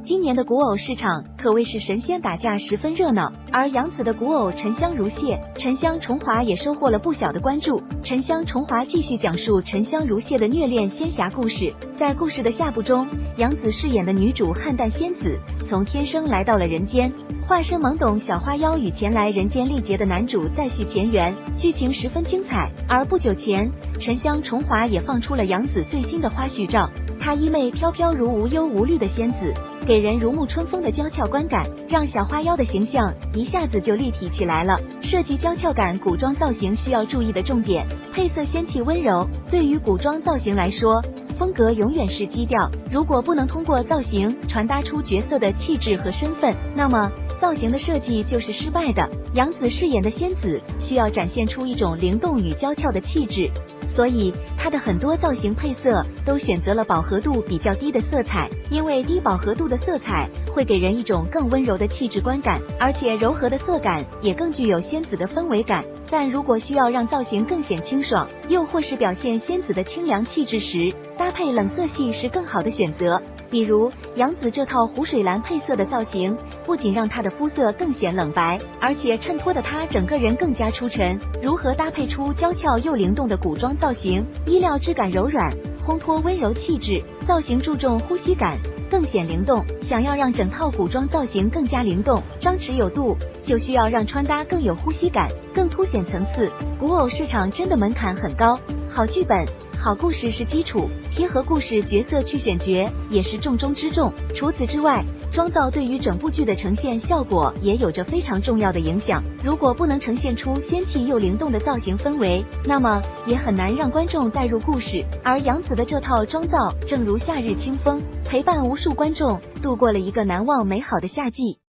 今年的古偶市场可谓是神仙打架十分热闹，而杨紫的古偶沉香如屑、沉香重华也收获了不小的关注。沉香重华继续讲述沉香如屑的虐恋仙侠故事。在故事的下部中，杨紫饰演的女主汉淡仙子从天生来到了人间，化身懵懂小花妖与前来人间历劫的男主再续前缘，剧情十分精彩。而不久前，沉香重华也放出了杨紫最新的花絮照，她衣袂飘飘如无忧无虑的仙子，给人如沐春风的娇俏观感，让小花妖的形象一下子就立体起来了。涉及娇俏感古装造型需要注意的重点，配色仙气温柔。对于古装造型来说，风格永远是基调，如果不能通过造型传达出角色的气质和身份，那么造型的设计就是失败的。杨紫饰演的仙子需要展现出一种灵动与娇俏的气质，所以她的很多造型配色都选择了饱和度比较低的色彩，因为低饱和度的色彩会给人一种更温柔的气质观感，而且柔和的色感也更具有仙子的氛围感。但如果需要让造型更显清爽，又或是表现仙子的清凉气质时，搭配冷色系是更好的选择。比如杨紫这套湖水蓝配色的造型，不仅让她的肤色更显冷白，而且衬托的她整个人更加出尘。如何搭配出娇俏又灵动的古装造型？衣料质感柔软，烘托温柔气质，造型注重呼吸感，更显灵动。想要让整套古装造型更加灵动、张弛有度，就需要让穿搭更有呼吸感，更凸显层次。古偶市场真的门槛很高，好剧本、好故事是基础，贴合故事角色去选角也是重中之重。除此之外，妆造对于整部剧的呈现效果也有着非常重要的影响。如果不能呈现出仙气又灵动的造型氛围，那么也很难让观众带入故事。而杨紫的这套妆造正如夏日清风，陪伴无数观众度过了一个难忘美好的夏季。